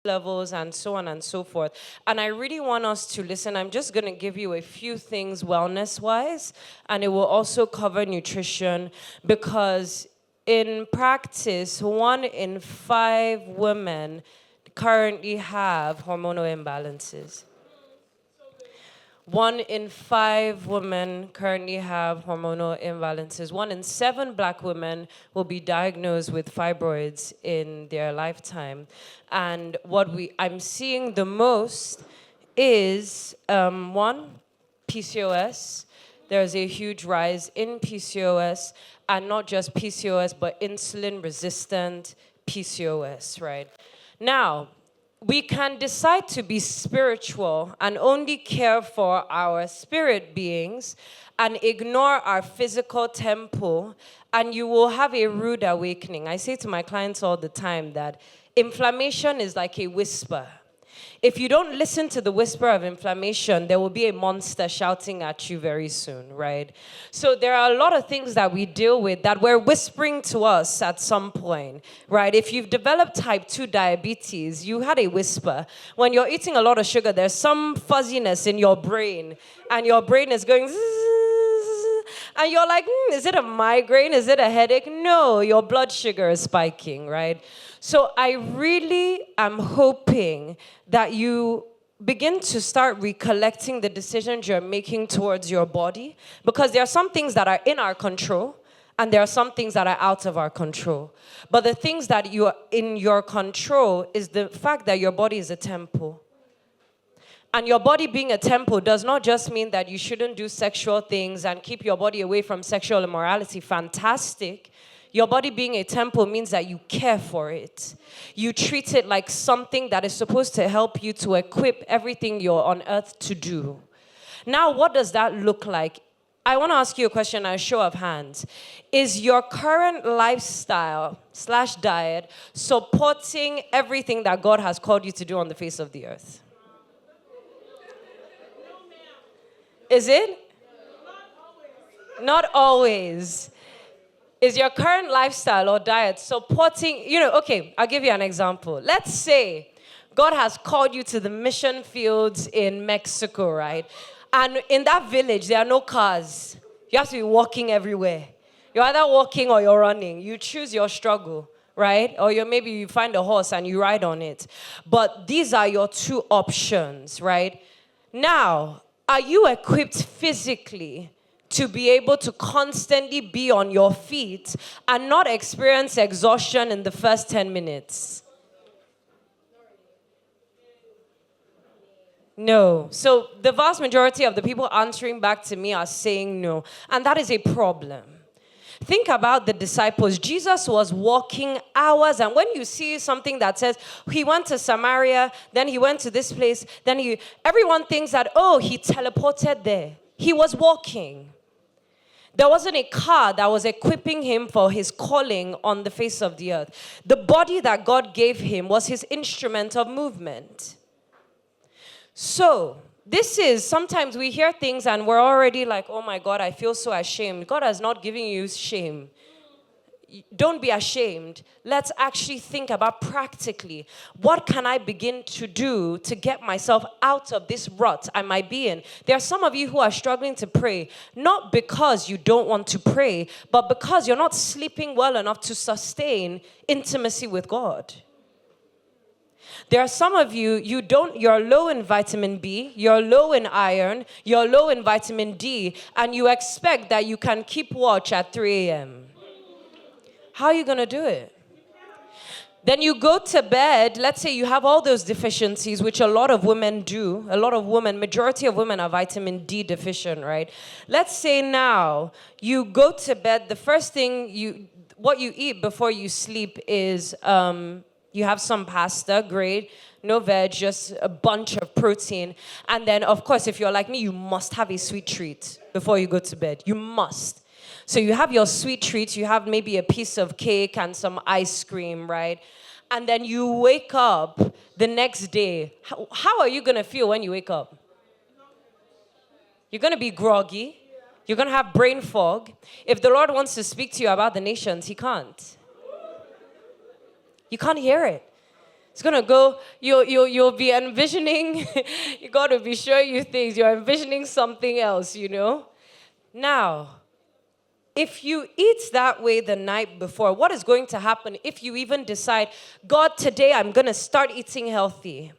levels and so on and so forth. And I really want us to listen. I'm just going to give you a few things wellness wise, and it will also cover nutrition because in practice, 1 in 5 women currently have hormonal imbalances. 1 in 5 women currently have hormonal imbalances. 1 in 7 Black women will be diagnosed with fibroids in their lifetime. And what I'm seeing the most is one, PCOS. There's a huge rise in PCOS, and not just PCOS, but insulin resistant PCOS, right? Now, we can decide to be spiritual and only care for our spirit beings and ignore our physical temple, and you will have a rude awakening. I say to my clients all the time that inflammation is like a whisper. If you don't listen to the whisper of inflammation, there will be a monster shouting at you very soon, right? So there are a lot of things that we deal with that were whispering to us at some point, right? If you've developed type 2 diabetes, you had a whisper. When you're eating a lot of sugar, there's some fuzziness in your brain, and your brain is going zzz, and you're like, is it a migraine? Is it a headache? No, your blood sugar is spiking, right? So I really am hoping that you begin to start recollecting the decisions you're making towards your body, because there are some things that are in our control and there are some things that are out of our control. But the things that you are in your control is the fact that your body is a temple. And your body being a temple does not just mean that you shouldn't do sexual things and keep your body away from sexual immorality. Fantastic. Your body being a temple means that you care for it. You treat it like something that is supposed to help you to equip everything you're on earth to do. Now, what does that look like? I want to ask you a question, a show of hands. Is your current lifestyle / diet supporting everything that God has called you to do on the face of the earth? Is it? Not always. Is your current lifestyle or diet supporting, okay, I'll give you an example. Let's say God has called you to the mission fields in Mexico, right? And in that village, there are no cars. You have to be walking everywhere. You're either walking or you're running. You choose your struggle, right? Or maybe you find a horse and you ride on it. But these are your two options, right? Now, are you equipped physically to be able to constantly be on your feet and not experience exhaustion in the first 10 minutes? No. So the vast majority of the people answering back to me are saying no. And that is a problem. Think about the disciples. Jesus was walking hours, and when you see something that says he went to Samaria, then he went to this place, everyone thinks that, he teleported there. He was walking. There wasn't a car that was equipping him for his calling on the face of the earth. The body that God gave him was his instrument of movement. So, sometimes we hear things and we're already like, oh my God, I feel so ashamed. God has not given you shame. Don't be ashamed. Let's actually think about practically, what can I begin to do to get myself out of this rut I might be in? There are some of you who are struggling to pray, not because you don't want to pray, but because you're not sleeping well enough to sustain intimacy with God. There are some of you, you're low in vitamin B, you're low in iron, you're low in vitamin D, and you expect that you can keep watch at 3 a.m. How are you going to do it? Then you go to bed, let's say you have all those deficiencies, which a lot of women do. Majority of women are vitamin D deficient, right? Let's say now you go to bed, the first thing what you eat before you sleep is you have some pasta, great, no veg, just a bunch of protein. And then, of course, if you're like me, you must have a sweet treat before you go to bed. You must. So you have your sweet treats, you have maybe a piece of cake and some ice cream, right? And then you wake up the next day. How are you going to feel when you wake up? You're going to be groggy. You're going to have brain fog. If the Lord wants to speak to you about the nations, he can't. You can't hear it. It's gonna go, you'll be envisioning, you gotta be showing you things, you're envisioning something else, Now, if you eat that way the night before, what is going to happen if you even decide, God, today I'm gonna start eating healthy?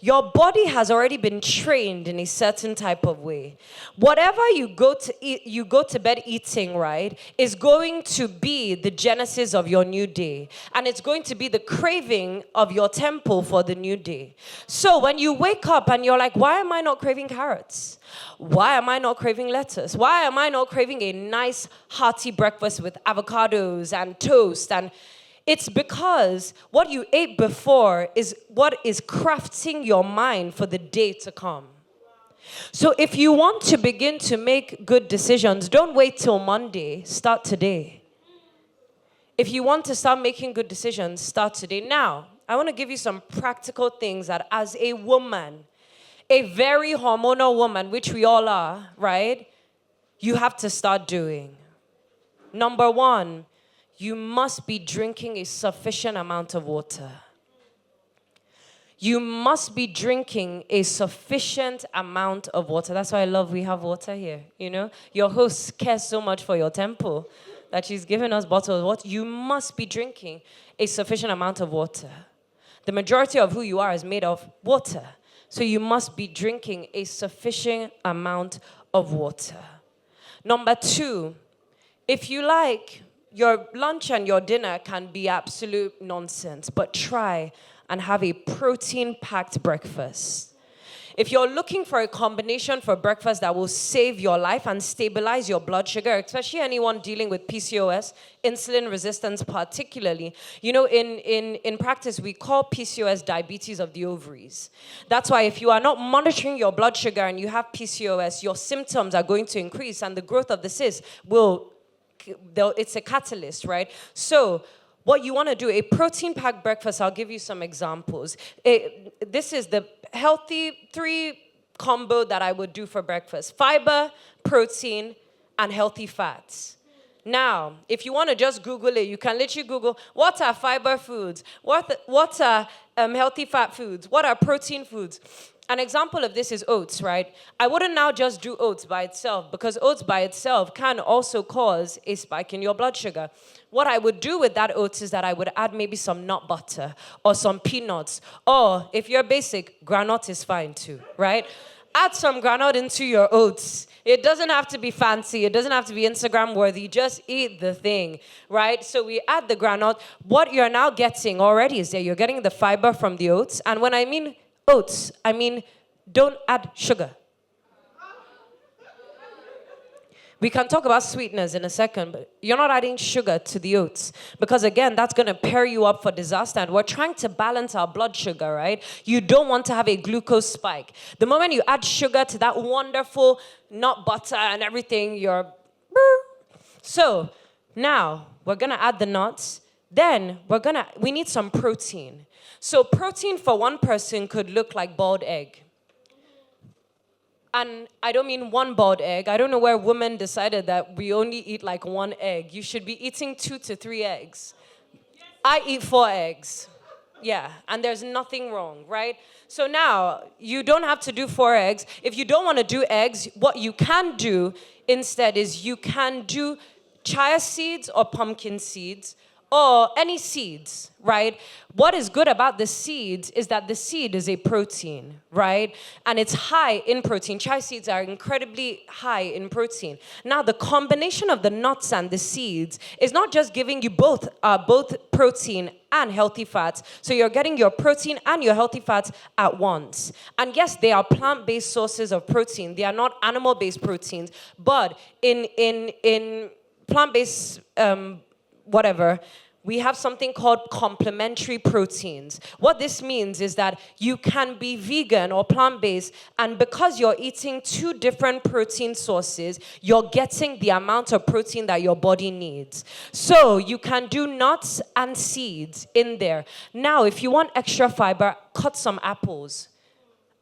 Your body has already been trained in a certain type of way. Whatever you go to eat, you go to bed eating, right, is going to be the genesis of your new day. And it's going to be the craving of your temple for the new day. So when you wake up and you're like, why am I not craving carrots? Why am I not craving lettuce? Why am I not craving a nice hearty breakfast with avocados and toast? And it's because what you ate before is what is crafting your mind for the day to come. So if you want to begin to make good decisions, don't wait till Monday, start today. If you want to start making good decisions, start today. Now, I want to give you some practical things that as a woman, a very hormonal woman, which we all are, right, you have to start doing. Number one, you must be drinking a sufficient amount of water. You must be drinking a sufficient amount of water. That's why I love we have water here, Your host cares so much for your temple that she's giving us bottles of water. You must be drinking a sufficient amount of water. The majority of who you are is made of water. So you must be drinking a sufficient amount of water. Number two, if you like, your lunch and your dinner can be absolute nonsense, but try and have a protein-packed breakfast. If you're looking for a combination for breakfast that will save your life and stabilize your blood sugar, especially anyone dealing with PCOS, insulin resistance particularly, in practice, we call PCOS diabetes of the ovaries. That's why if you are not monitoring your blood sugar and you have PCOS, your symptoms are going to increase and the growth of the cyst it's a catalyst, right? So what you want to do, a protein-packed breakfast, I'll give you some examples. This is the healthy 3 combo that I would do for breakfast. Fiber, protein, and healthy fats. Now, if you want to just Google it, you can literally Google, what are fiber foods? What are healthy fat foods? What are protein foods? An example of this is oats, right? I wouldn't now just do oats by itself because oats by itself can also cause a spike in your blood sugar. What I would do with that oats is that I would add maybe some nut butter or some peanuts. Or if you're basic, granite is fine too, right? Add some granite into your oats. It doesn't have to be fancy. It doesn't have to be Instagram worthy. Just eat the thing, right? So we add the granite. What you're now getting already is that you're getting the fiber from the oats. And when I mean oats, I mean don't add sugar. We can talk about sweeteners in a second, but you're not adding sugar to the oats because, again, that's going to pair you up for disaster. And we're trying to balance our blood sugar, right? You don't want to have a glucose spike. The moment you add sugar to that wonderful nut butter and everything, you're... So now we're going to add the nuts. Then we need some protein. So protein for one person could look like boiled egg. And I don't mean one boiled egg. I don't know where women decided that we only eat like one egg. You should be eating 2 to 3 eggs. I eat 4 eggs. Yeah, and there's nothing wrong, right? So now, you don't have to do 4 eggs. If you don't want to do eggs, what you can do instead is you can do chia seeds or pumpkin seeds, or any seeds, right? What is good about the seeds is that the seed is a protein, right? And it's high in protein. Chia seeds are incredibly high in protein. Now, the combination of the nuts and the seeds is not just giving you both protein and healthy fats. So you're getting your protein and your healthy fats at once. And yes, they are plant-based sources of protein. They are not animal-based proteins. But in plant-based we have something called complementary proteins. What this means is that you can be vegan or plant-based, and because you're eating 2 different protein sources, you're getting the amount of protein that your body needs. So you can do nuts and seeds in there. Now, if you want extra fiber, cut some apples.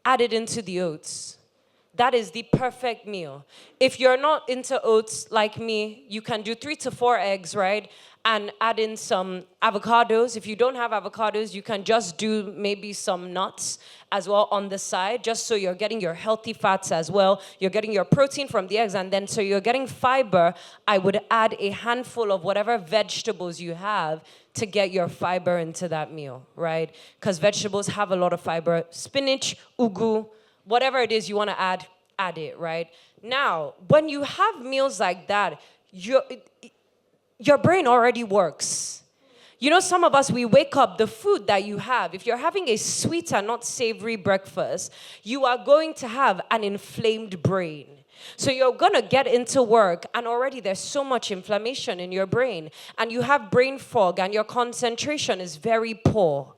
Add it into the oats. That is the perfect meal. If you're not into oats like me, you can do 3 to 4 eggs, right? and add in some avocados. If you don't have avocados, you can just do maybe some nuts as well on the side, just so you're getting your healthy fats as well. You're getting your protein from the eggs, and then so you're getting fiber. I would add a handful of whatever vegetables you have to get your fiber into that meal, right? Because vegetables have a lot of fiber. Spinach, ugu, whatever it is you want to add it, right? Now, when you have meals like that, your brain already works. You know, some of us, we wake up, the food that you have, if you're having a sweet and not savory breakfast, you are going to have an inflamed brain. So you're going to get into work, and already there's so much inflammation in your brain, and you have brain fog, and your concentration is very poor.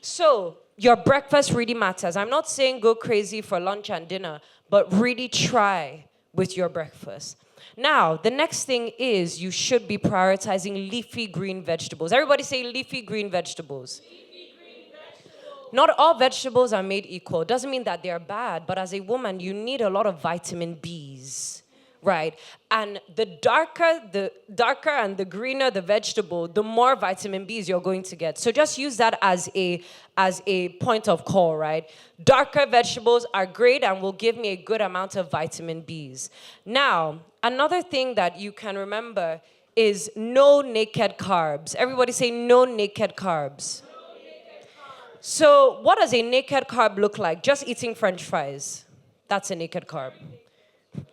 So your breakfast really matters. I'm not saying go crazy for lunch and dinner, but really try with your breakfast. Now, the next thing is you should be prioritizing leafy green vegetables. Everybody say leafy green vegetables. Leafy green vegetables. Not all vegetables are made equal. Doesn't mean that they're bad, but as a woman, you need a lot of vitamin Bs, right? And the darker and the greener the vegetable, the more vitamin Bs you're going to get. So just use that as a point of call, right? Darker vegetables are great and will give me a good amount of vitamin Bs. Now, another thing that you can remember is no naked carbs. Everybody say no naked carbs. No naked carbs. So what does a naked carb look like? Just eating French fries. That's a naked carb.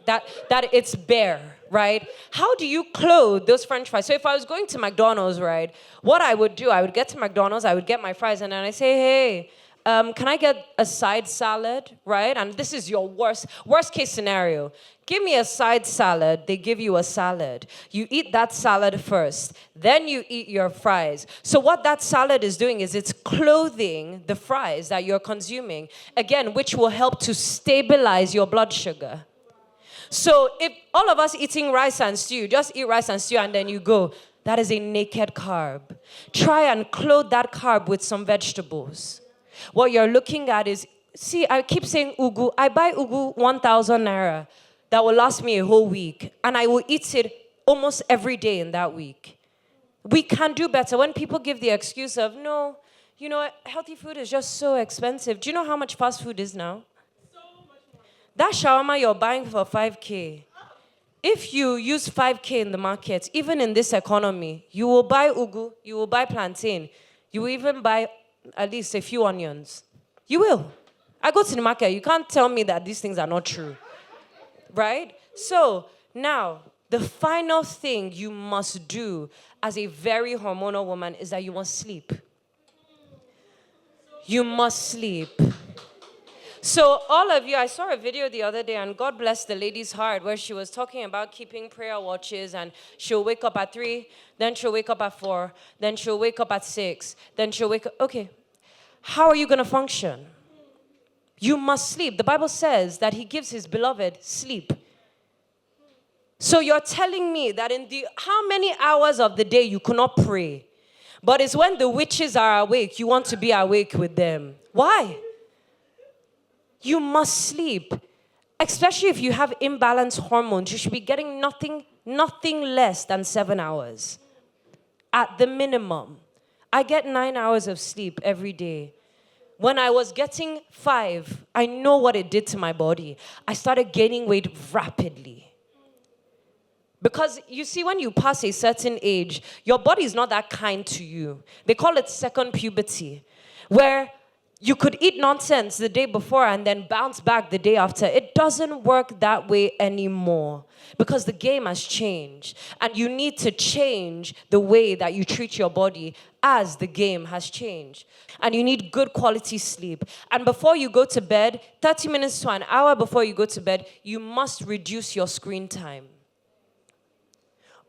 That it's bare, right? How do you clothe those French fries? So if I was going to McDonald's, right, what I would do, I would get to McDonald's, I would get my fries, and then I say, hey, can I get a side salad, right? And this is your worst case scenario. Give me a side salad. They give you a salad. You eat that salad first. Then you eat your fries. So what that salad is doing is it's clothing the fries that you're consuming, again, which will help to stabilize your blood sugar. So if all of us eating rice and stew, just eat rice and stew and then you go, that is a naked carb. Try and clothe that carb with some vegetables. What you're looking at is, see, I keep saying ugu. I buy ugu 1,000 naira. That will last me a whole week. And I will eat it almost every day in that week. We can do better. When people give the excuse of, no, you know, healthy food is just so expensive. Do you know how much fast food is now? That shawarma you're buying for 5K, if you use 5K in the market, even in this economy, you will buy ugu, you will buy plantain, you will even buy at least a few onions. You will. I go to the market, you can't tell me that these things are not true. Right? So, now, the final thing you must do as a very hormonal woman is that you must sleep. You must sleep. So all of you, I saw a video the other day, and God bless the lady's heart, where she was talking about keeping prayer watches, and she'll wake up at 3, then she'll wake up at 4, then she'll wake up at 6, then she'll wake up. Okay, how are you going to function? You must sleep. The Bible says that he gives his beloved sleep. So you're telling me that in the how many hours of the day you could not pray, but it's when the witches are awake, you want to be awake with them. Why? You must sleep. Especially if you have imbalanced hormones, you should be getting nothing less than 7 hours. At the minimum. I get 9 hours of sleep every day. When I was getting 5, I know what it did to my body. I started gaining weight rapidly. Because you see, when you pass a certain age, your body is not that kind to you. They call it second puberty, where you could eat nonsense the day before and then bounce back the day after. It doesn't work that way anymore because the game has changed. And you need to change the way that you treat your body as the game has changed. And you need good quality sleep. And before you go to bed, 30 minutes to an hour before you go to bed, you must reduce your screen time.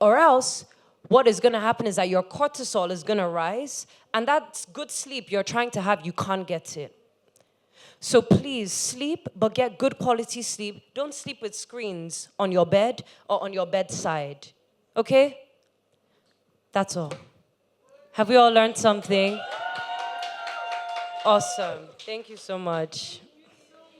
Or else, what is going to happen is that your cortisol is going to rise, and that good sleep you're trying to have, you can't get it. So please sleep, but get good quality sleep. Don't sleep with screens on your bed or on your bedside. Okay? That's all. Have we all learned something? Awesome. Thank you so much.